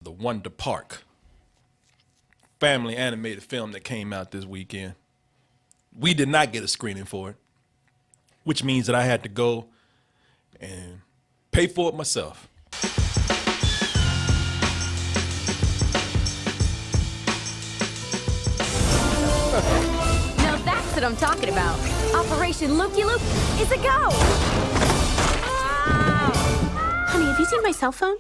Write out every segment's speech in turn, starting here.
The Wonder Park family animated film that came out this weekend. We did not get a screening for it, which means that I had to go and pay for it myself. Now that's what I'm talking about. Operation Looky Loop is a go. Honey, have you seen my cell phone?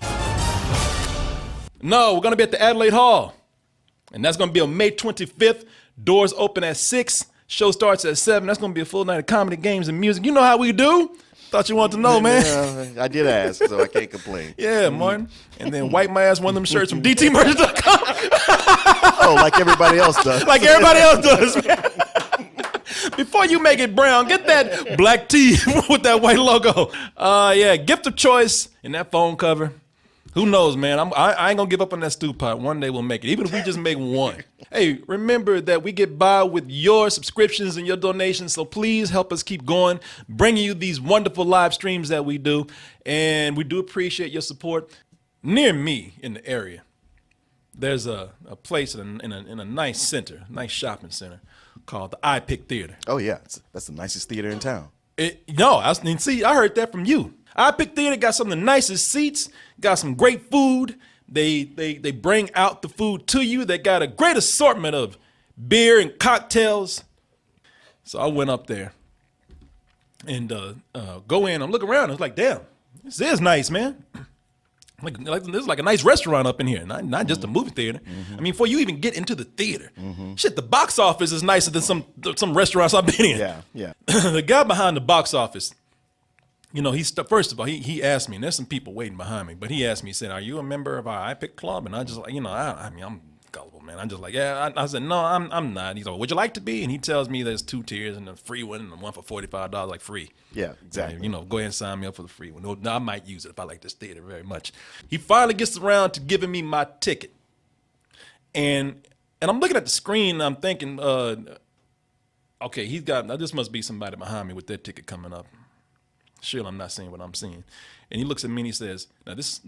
No, we're going to be at the Adelaide Hall. And that's going to be on May 25th. Doors open at 6. Show starts at 7. That's going to be a full night of comedy, games, and music. You know how we do. Thought you wanted to know, man. I did ask, so I can't complain. Yeah, Martin. And then wipe my ass one of them shirts from dtmerch.com. Oh, like everybody else does. Like everybody else does, man. Before you make it brown, get that black tee with that white logo. Yeah, gift of choice in that phone cover. Who knows, man? I ain't gonna give up on that stew pot. One day we'll make it, even if we just make one. Hey, remember that we get by with your subscriptions and your donations, so please help us keep going, bringing you these wonderful live streams that we do, and we do appreciate your support. Near me in the area, there's a place in a nice center, nice shopping center called the iPick Theater. Oh, yeah. That's the nicest theater in town. I heard that from you. iPick Theater got some of the nicest seats, got some great food. They bring out the food to you. They got a great assortment of beer and cocktails. So I went up there and go in. I'm looking around. I was like, damn, this is nice, man. Like this is like a nice restaurant up in here, not just a movie theater. Mm-hmm. I mean, before you even get into the theater, shit, the box office is nicer than some restaurants I've been in. Yeah. The guy behind the box office, you know, first of all, he asked me, and there's some people waiting behind me, but he asked me, he said, "Are you a member of our iPick Club?" And I just like, I'm gullible, man. I'm just like, yeah. I said, no, I'm not. He's like, would you like to be? And he tells me there's 2 tiers and a free one and one for $45, like free. Yeah, exactly. Go ahead and sign me up for the free one. No, I might use it if I like this theater very much. He finally gets around to giving me my ticket. And I'm looking at the screen and I'm thinking, okay, this must be somebody behind me with their ticket coming up. Sure, I'm not seeing what I'm seeing. And he looks at me and he says, now this,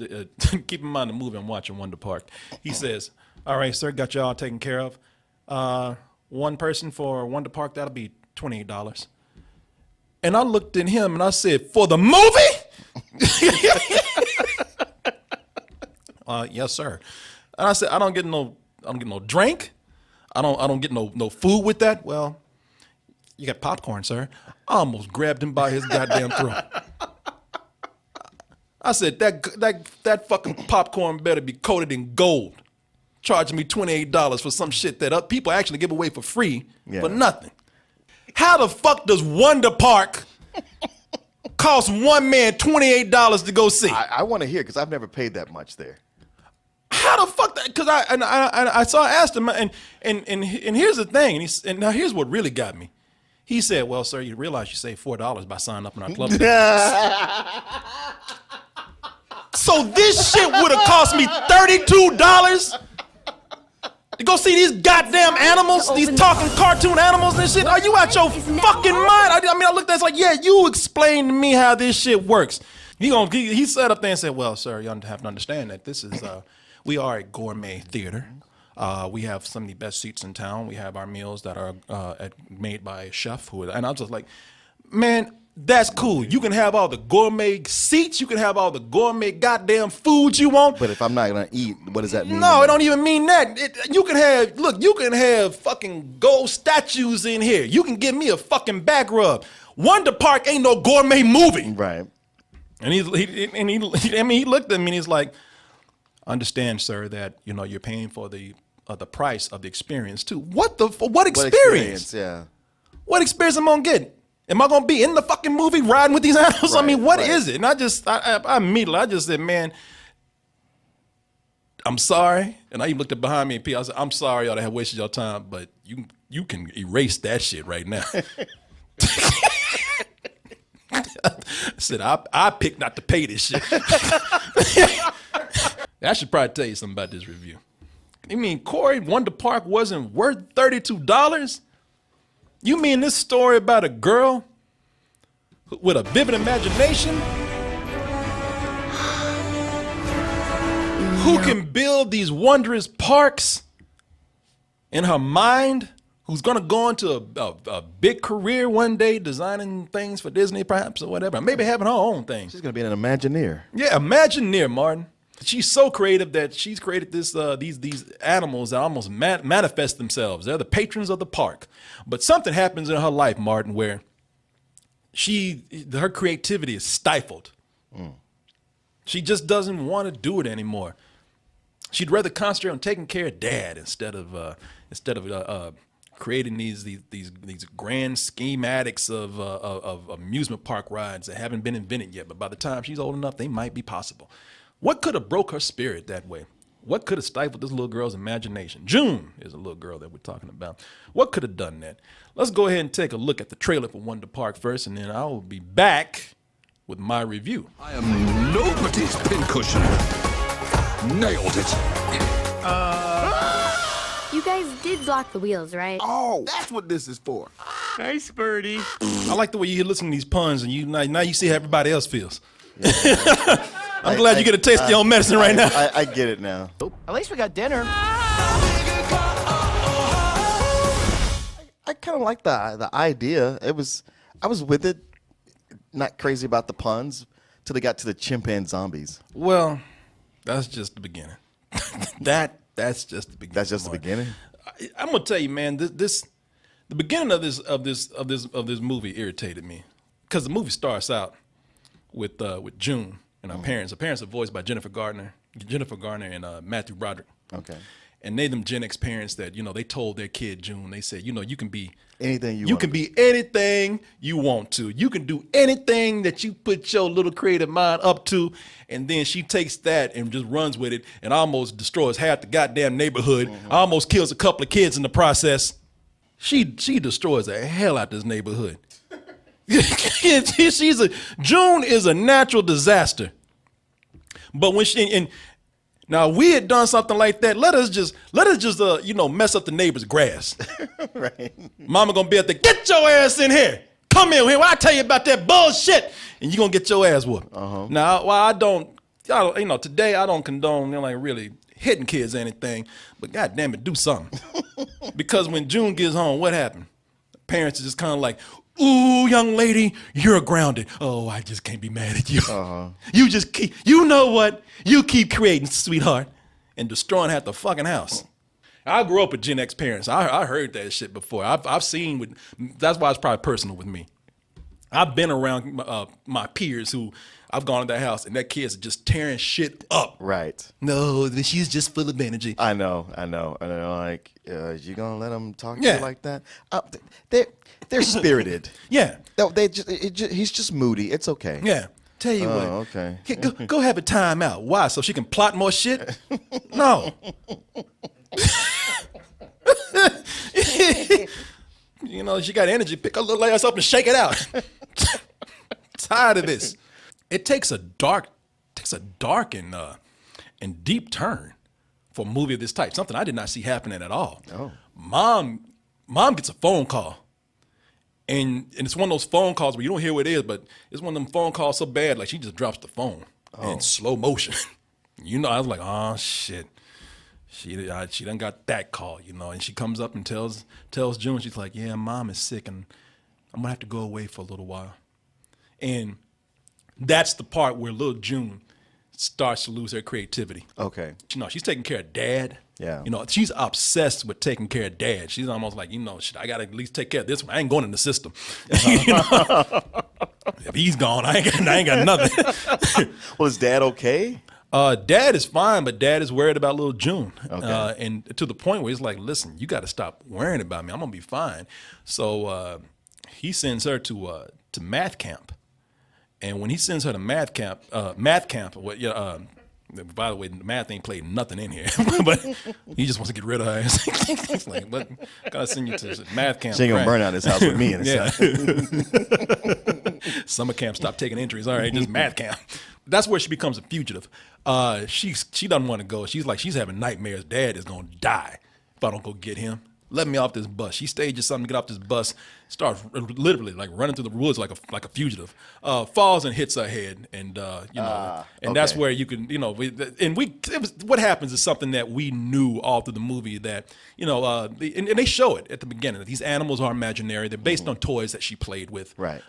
keep in mind the movie I'm watching, Wonder Park. He says, all right, sir, got y'all taken care of. One person for Wonder Park, that'll be $28. And I looked at him and I said, for the movie? Yes, sir. And I said, I don't get no drink. I don't get no food with that. Well, you got popcorn, sir. I almost grabbed him by his goddamn throat. I said, that fucking popcorn better be coated in gold. Charging me $28 for some shit that people actually give away for free for nothing. How the fuck does Wonder Park cost one man $28 to go see? I want to hear, because I've never paid that much there. How the fuck that? Because I asked him, and here's the thing, and now here's what really got me. He said, well, sir, you realize you saved $4 by signing up in our club. So this shit would have cost me $32 to go see these goddamn animals, these talking cartoon animals and shit. Are you out your fucking mind? I looked at it like, yeah, you explain to me how this shit works. He sat up there and said, well, sir, you have to understand that this is, we are a gourmet theater. We have some of the best seats in town. We have our meals that are made by a chef. And I was just like, man, that's cool. You can have all the gourmet seats. You can have all the gourmet goddamn food you want. But if I'm not going to eat, what does that mean? No, it don't even mean that. You can have fucking gold statues in here. You can give me a fucking back rub. Wonder Park ain't no gourmet movie. Right. And he looked at me and he's like, understand, sir, that, you're paying for the price of the experience too. What experience? What experience? Yeah. What experience am I gonna get? Am I gonna be in the fucking movie riding with these animals? Right, what is it? And I just said, man, I'm sorry. And I even looked at behind me and I said, I'm sorry y'all to have wasted your time, but you can erase that shit right now. I said, I picked not to pay this shit. I should probably tell you something about this review. You mean Corey, Wonder Park wasn't worth $32? You mean this story about a girl with a vivid imagination who can build these wondrous parks in her mind, who's going to go into a big career one day designing things for Disney perhaps or whatever, maybe having her own thing. She's going to be an Imagineer. Yeah, Imagineer, Martin. She's so creative that she's created these animals that almost manifest themselves. They're the patrons of the park. But something happens in her life, Martin, where her creativity is stifled. She just doesn't want to do it anymore. She'd rather concentrate on taking care of Dad instead of creating these grand schematics of amusement park rides that haven't been invented yet. But by the time she's old enough, they might be possible. What could have broke her spirit that way? What could have stifled this little girl's imagination? June is a little girl that we're talking about. What could have done that? Let's go ahead and take a look at the trailer for Wonder Park first, and then I will be back with my review. I am nobody's pincushion. Nailed it. You guys did block the wheels, right? Oh, that's what this is for. Nice birdie. I like the way you listen to these puns, and now you see how everybody else feels. I'm glad you get a taste of your own medicine right now. I get it now. At least we got dinner. I kind of like the idea. I was with it, not crazy about the puns, till they got to the chimpanzee zombies. Well, that's just the beginning. That's just the beginning. That's just the beginning. I'm gonna tell you, man. The beginning of this movie irritated me because the movie starts out with June and her parents. Her parents are voiced by Jennifer Garner and Matthew Broderick. Okay. And they them Gen X parents that they told their kid June. They said, you can be anything you can be anything you want to. You can do anything that you put your little creative mind up to. And then she takes that and just runs with it and almost destroys half the goddamn neighborhood. Almost kills a couple of kids in the process. She destroys the hell out this neighborhood. June is a natural disaster. But when now we had done something like that, let us just mess up the neighbor's grass. Right. Mama gonna be at the get your ass in here. Come in here. Well, I tell you about that bullshit, and you gonna get your ass whooped. Now, while today I don't condone really hitting kids or anything, but God damn it, do something. Because when June gets home, what happened? The parents are just kind of like, ooh, young lady, you're grounded. Oh, I just can't be mad at you. You just keep, you keep creating, sweetheart, and destroying half the fucking house. I grew up with Gen X parents. I heard that shit before. I've seen that's why it's probably personal with me. I've been around my peers who I've gone to their house and that kid's just tearing shit up. Right. No, she's just full of energy. I know. And they're like, you gonna let them talk to you like that? They're spirited. Yeah. No, he's just moody. It's okay. Yeah. Tell you what. Okay. Go have a time out. Why? So she can plot more shit? No. She got energy. Pick her little ass up and shake it out. Tired of this. It takes a dark and deep turn for a movie of this type. Something I did not see happening at all. Oh. Mom gets a phone call. And it's one of those phone calls where you don't hear what it is, but it's one of them phone calls so bad, like she just drops the phone in slow motion. I was like, oh shit. She done got that call, and she comes up and tells June, she's like, yeah, Mom is sick and I'm gonna have to go away for a little while. And that's the part where little June starts to lose her creativity. Okay. She's taking care of Dad. Yeah. She's obsessed with taking care of Dad. She's almost like, shit, I gotta at least take care of this one. I ain't going in the system. If he's gone, I ain't got nothing. Well, is Dad okay? Dad is fine, but Dad is worried about little June. Okay. And to the point where he's like, listen, you got to stop worrying about me. I'm going to be fine. So he sends her to math camp. And when he sends her to math camp, by the way, the math ain't played nothing in here, but he just wants to get rid of her. It's like, but gotta send you to math camp. She ain't gonna burn out this house with me in Yeah. it. Summer camp, stop taking entries. All right, just math camp. That's where she becomes a fugitive. She doesn't want to go. She's having nightmares. Dad is gonna die if I don't go get him. let me off this bus. She stages something to get off this bus, starts literally like running through the woods like a fugitive, falls and hits her head, and that's where you can, what happens is something that we knew all through the movie that, and they show it at the beginning, that these animals are imaginary. They're based on toys that she played with. Right.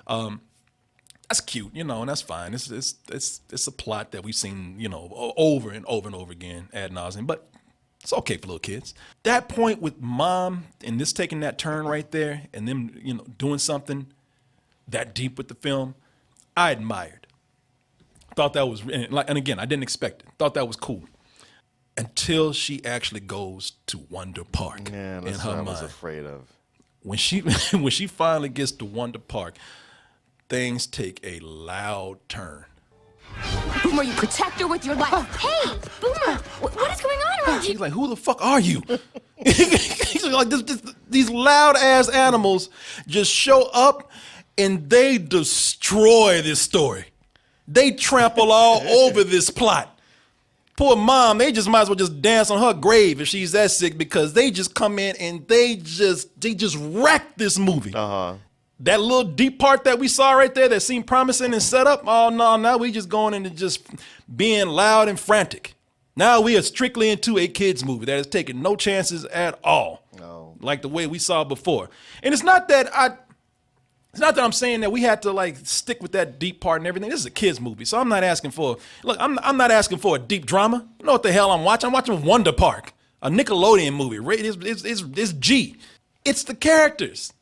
That's cute, and that's fine. It's a plot that we've seen, over and over and over again ad nauseum, but it's okay for little kids. That point with mom and this taking that turn right there and them, doing something that deep with the film, I admired. Thought that was, and again, I didn't expect it. Thought that was cool. Until she actually goes to Wonder Park. Yeah, in that's her what I mind. was afraid of. When she finally gets to Wonder Park, things take a loud turn. Boomer, you protect her with your life. Hey, Boomer, what is going on around you? She's like, who the fuck are you? He's like, these loud ass animals just show up and they destroy this story. They trample all over this plot. Poor mom, they just might as well just dance on her grave if she's that sick, because they just come in and they just wreck this movie. That little deep part that we saw right there that seemed promising and set up, oh no, now we just going into just being loud and frantic. Now we are strictly into a kids movie that is taking no chances at all. No. Like the way we saw before. And it's not that I'm saying that we had to like stick with that deep part and everything. This is a kids movie, so I'm not asking for I'm not asking for a deep drama. You know what the hell I'm watching? I'm watching Wonder Park, a Nickelodeon movie. It's G. It's the characters.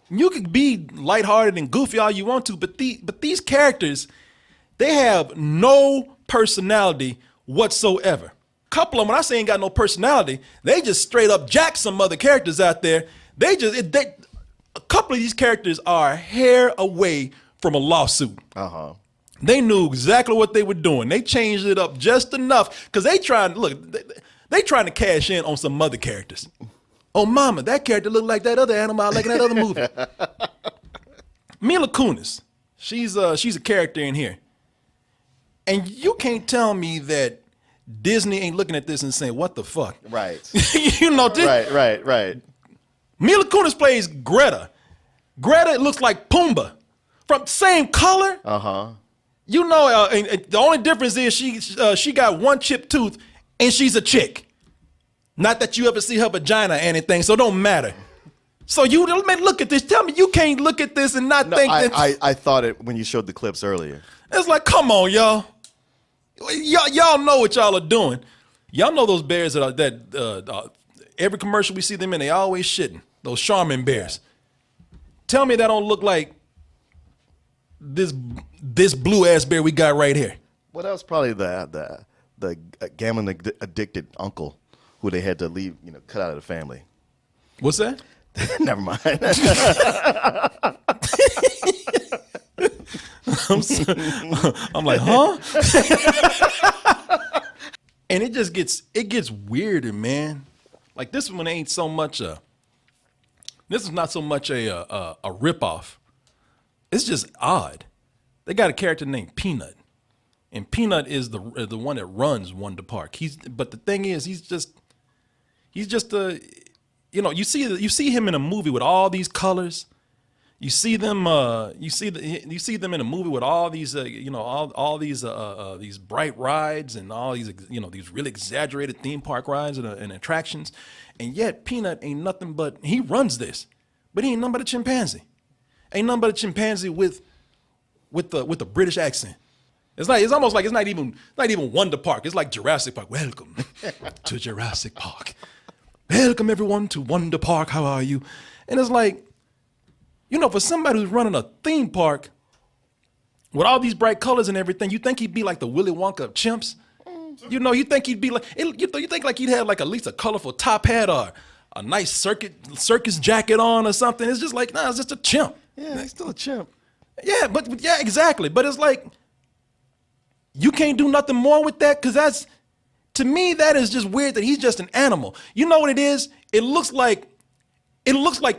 You could be lighthearted and goofy all you want to, but these characters, they have no personality whatsoever. Couple of them, when I say ain't got no personality, they just straight up jack some other characters out there. A couple of these characters are a hair away from a lawsuit. They knew exactly what they were doing. They changed it up just enough because they trying to cash in on some other characters. Oh, mama, that character looked like that other animal I like in that other movie. Mila Kunis, she's a character in here. And you can't tell me that Disney ain't looking at this and saying, what the fuck? Right. Right. Mila Kunis plays Greta. Greta looks like Pumbaa. From same color. And the only difference is she got one chipped tooth and she's a chick. Not that you ever see her vagina or anything, so it don't matter. So look at this. Tell me you can't look at this and not think that. I thought it when you showed the clips earlier. It's like, come on, y'all. Y'all know what y'all are doing. Y'all know those bears that every commercial we see them in, they always shitting. Those Charmin bears. Tell me that don't look like this blue ass bear we got right here. Well, that was probably the gambling addicted uncle who they had to leave, cut out of the family. What's that? Never mind. I'm like, huh? And it gets weirder, man. Like this one ain't so much this is not so much a ripoff. It's just odd. They got a character named Peanut, and Peanut is the one that runs Wonder Park. But the thing is, he's just a, you see him in a movie with all these colors. You see them you see them in a movie with all these all these bright rides and all these these really exaggerated theme park rides and attractions, and yet Peanut ain't nothing but, he runs this, but he ain't nothing but a chimpanzee. Ain't nothing but a chimpanzee with a British accent. It's almost like it's not even Wonder Park. It's like Jurassic Park. Welcome to Jurassic Park. Welcome everyone to Wonder Park. How are you? And it's like, for somebody who's running a theme park with all these bright colors and everything, you think he'd be like the Willy Wonka of chimps? You think he'd be like, you think like he'd have like at least a colorful top hat or a nice circus jacket on or something. It's just like, nah, it's just a chimp. Yeah, he's still a chimp. Yeah, but yeah, exactly. But it's like, you can't do nothing more with that, because to me, that is just weird that he's just an animal. You know what it is? It looks like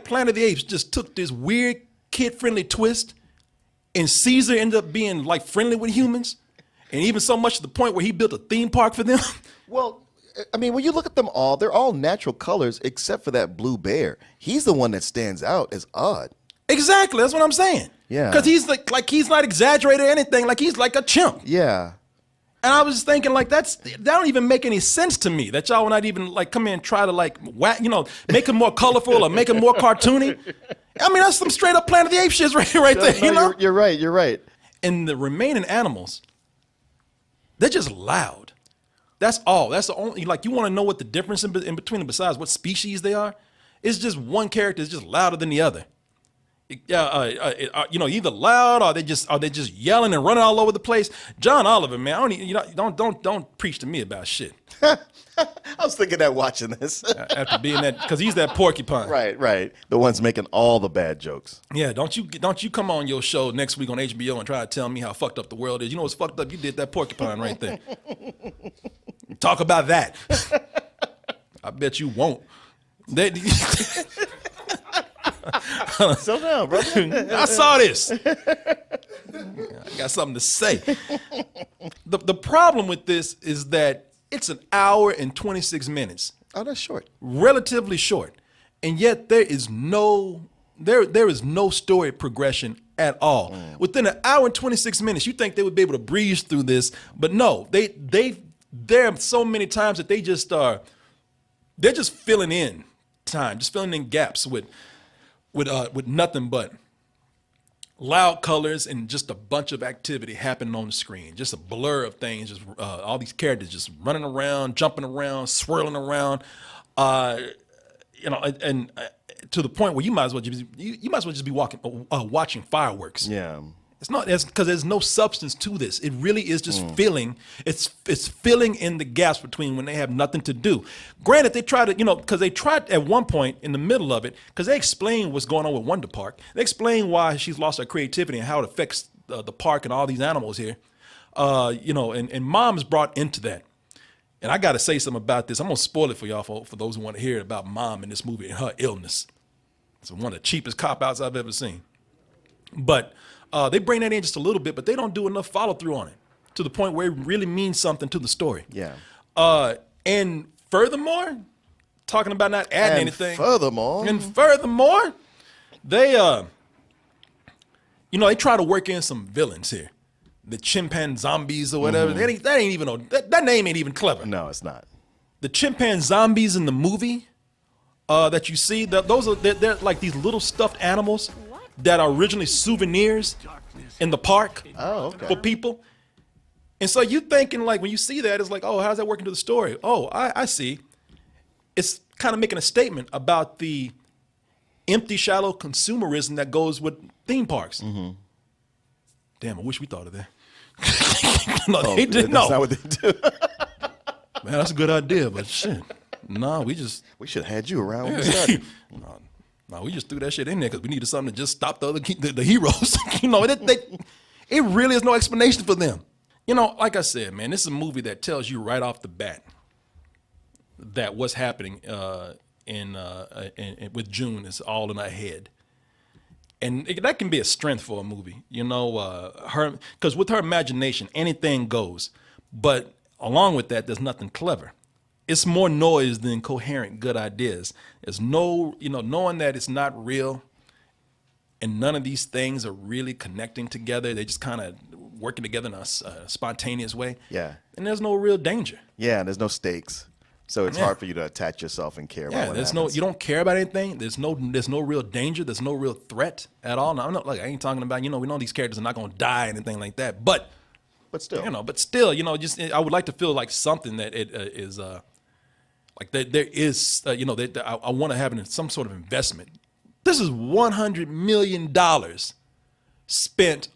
Planet of the Apes just took this weird kid-friendly twist, and Caesar ended up being like friendly with humans, and even so much to the point where he built a theme park for them. Well, I mean, when you look at them all, they're all natural colors except for that blue bear. He's the one that stands out as odd. Exactly. That's what I'm saying. Yeah. Because he's like he's not exaggerated or anything. Like he's like a chimp. Yeah. And I was just thinking, like, that don't even make any sense to me. That y'all will not even like come in and try to like make him more colorful or make him more cartoony. I mean, that's some straight up Planet of the Apes shit right there. No, You know. you're right. You're right. And the remaining animals, they're just loud. That's all. That's the only, like, you want to know what the difference in between them, besides what species they are? It's just one character is just louder than the other. Either loud or they just yelling and running all over the place. John Oliver, man, don't preach to me about shit. I was thinking that watching this. After being that, because he's that porcupine. Right. The ones making all the bad jokes. Yeah, don't you come on your show next week on HBO and try to tell me how fucked up the world is. You know what's fucked up? You did that porcupine right there. Talk about that. I bet you won't. Slow down, brother. I saw this. I got something to say. The problem with this is that it's an hour and 26 minutes. Oh, that's short. Relatively short. And yet there is no story progression at all. Within an hour and 26 minutes, you think they would be able to breeze through this, but no. There are so many times that they're just filling in time, just filling in gaps with nothing but loud colors and just a bunch of activity happening on the screen. Just a blur of things, just all these characters just running around, jumping around, swirling around, and to the point where you might as well just be watching fireworks. Yeah. It's not because there's no substance to this. It really is just filling. It's filling in the gaps between when they have nothing to do. Granted, they try to, because they tried at one point in the middle of it, because they explain what's going on with Wonder Park. They explain why she's lost her creativity and how it affects the park and all these animals here. And Mom is brought into that. And I got to say something about this. I'm gonna spoil it for y'all for those who want to hear it about Mom in this movie and her illness. It's one of the cheapest cop-outs I've ever seen. But they bring that in just a little bit, but they don't do enough follow-through on it to the point where it really means something to the story. Yeah. And furthermore, talking about not adding anything. Furthermore, they they try to work in some villains here, the chimpanzombies or whatever. That name ain't even clever. No, it's not. The chimpanzombies in the movie that you see, they're like these little stuffed animals that are originally souvenirs in the park for people. And so you thinking, like, when you see that, it's like, oh, how's that working to the story? Oh, I see. It's kind of making a statement about the empty, shallow consumerism that goes with theme parks. Mm-hmm. Damn, I wish we thought of that. No, they didn't. That's not what they do. Man, that's a good idea, but shit. No, we should have had you around when we started. No, we just threw that shit in there because we needed something to just stop the heroes. It really is no explanation for them. Like I said, man, this is a movie that tells you right off the bat that what's happening with June is all in her head. And that can be a strength for a movie, because with her imagination, anything goes. But along with that, there's nothing clever. It's more noise than coherent good ideas. There's no, knowing that it's not real and none of these things are really connecting together. They just kind of working together in a spontaneous way. Yeah. And there's no real danger. Yeah, there's no stakes. So it's hard for you to attach yourself and care about what happens. You don't care about anything. There's no real danger. There's no real threat at all. Now, I ain't talking about, we know these characters are not going to die or anything like that. But still, just I would like to feel like something that it is like there is, I want to have some sort of investment. This is $100 million spent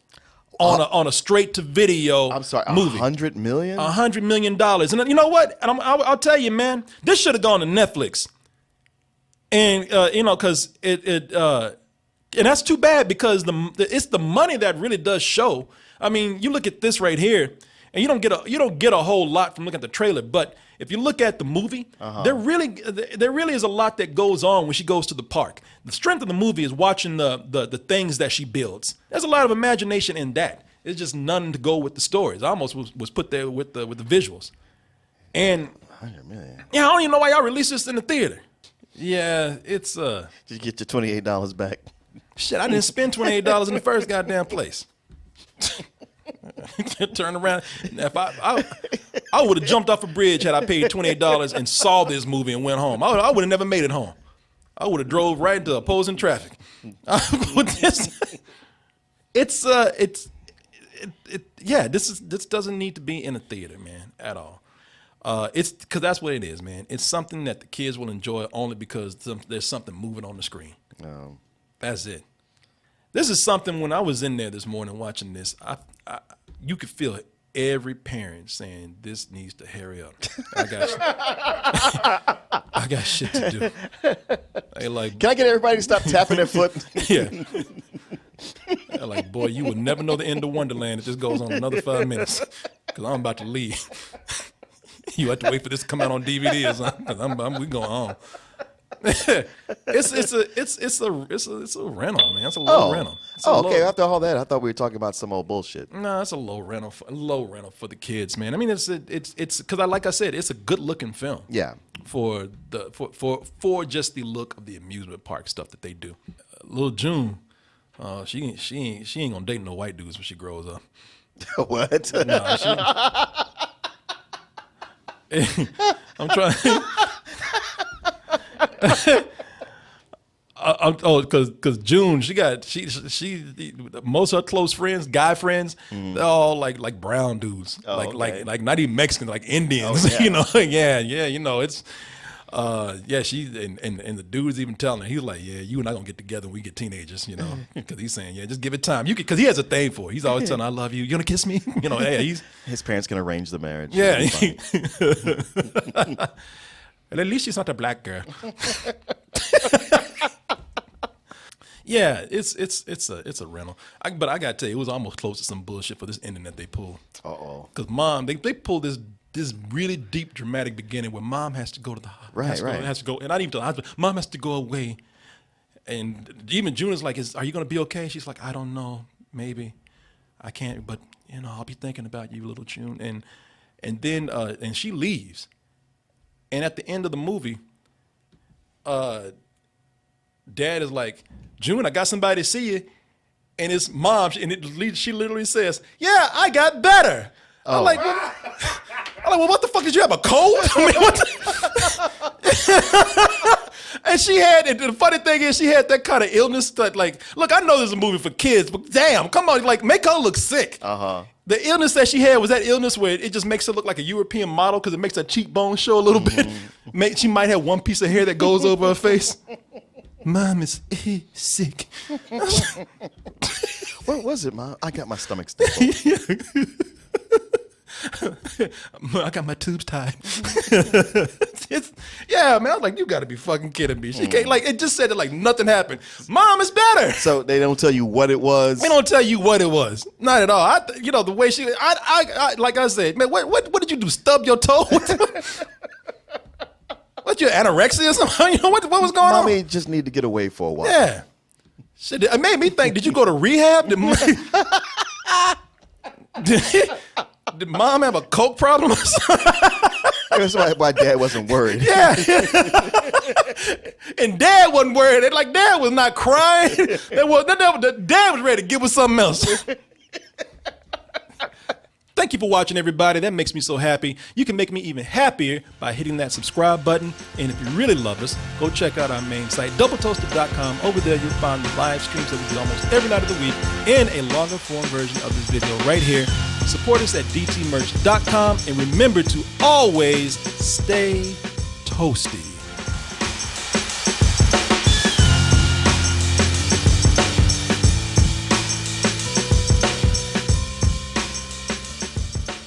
on a straight to video movie. $100 million? $100 million. And you know what? And I'll tell you, man, this should have gone to Netflix. And because and that's too bad because it's the money that really does show. I mean, you look at this right here, and you don't get a whole lot from looking at the trailer. But if you look at the movie, there really is a lot that goes on when she goes to the park. The strength of the movie is watching the things that she builds. There's a lot of imagination in that. It's just none to go with the stories. I almost was put there with the visuals. And $100 million. Yeah, I don't even know why y'all released this in the theater. Yeah, it's Did you get your $28 back? shit. I didn't spend $28 in the first goddamn place. Turn around. If I would have jumped off a bridge had I paid $28 and saw this movie and went home. I would have never made it home. I would have drove right into opposing traffic. This doesn't need to be in a theater, man, at all. It's because that's what it is, man. It's something that the kids will enjoy only because there's something moving on the screen. That's it. This is something when I was in there this morning watching this, you could feel every parent saying, this needs to hurry up. I got shit to do. They like, Can I get everybody to stop tapping their foot? yeah. They're like, boy, you will never know the end of Wonderland if this goes on another 5 minutes because I'm about to leave. You have to wait for this to come out on DVD or something because we going home. It's a rental, man. It's a low rental. Okay. After all that, I thought we were talking about some old bullshit. No, it's a low rental for the kids, man. I mean, it's because like I said, it's a good looking film. Yeah. For just the look of the amusement park stuff that they do. Little June, she ain't gonna date no white dudes when she grows up. What? Nah, I'm trying. Because June, she most of her close friends, guy friends, they're all like brown dudes, like not even Mexicans, like Indians. Oh, yeah. It's she and the dude's even telling her, he's like, yeah, you and I gonna get together when we get teenagers, because he's saying, yeah, just give it time. Because he has a thing for it. He's always telling her, I love you. You gonna kiss me? His parents can arrange the marriage. Yeah. Well, at least she's not a black girl. Yeah, it's a rental. But I gotta tell you, it was almost close to some bullshit for this ending that they pulled. Because mom, they pulled this really deep, dramatic beginning where mom has to go to the hospital. Right. Has to go, and not even to the hospital. Mom has to go away, and even June is like, "Are you gonna be okay?" She's like, "I don't know, maybe, I can't, but I'll be thinking about you, little June." And then she leaves. And at the end of the movie, Dad is like, June, I got somebody to see you. And his mom, she literally says, yeah, I got better. Oh. I'm like, well, what the fuck, did you have a cold? I mean, what And and the funny thing is, she had that kind of illness that, like, look, I know this is a movie for kids, but damn, come on, like, make her look sick. The illness that she had was that illness where it just makes her look like a European model because it makes her cheekbones show a little bit. She might have one piece of hair that goes over her face. Mom is sick. What was it, Mom? I got my stomach still. I got my tubes tied. Yeah, man. I was like, you got to be fucking kidding me. She can't, like, it just said that like nothing happened. Mom is better. So they don't tell you what it was. They don't tell you what it was. Not at all. The way she, like I said, man, what did you do? Stub your toe? What, you anorexia or something? What was going on? Mommy just need to get away for a while. Yeah. Shit, it made me think, did you go to rehab? Did mom have a coke problem or something? That's why Dad wasn't worried. Yeah. And Dad wasn't worried. Like, Dad was not crying. Dad was ready to give us something else. Thank you for watching, everybody. That makes me so happy. You can make me even happier by hitting that subscribe button. And if you really love us, go check out our main site, doubletoasted.com. Over there, you'll find the live streams that we do almost every night of the week and a longer form version of this video right here. Support us at dtmerch.com. And remember to always stay toasty.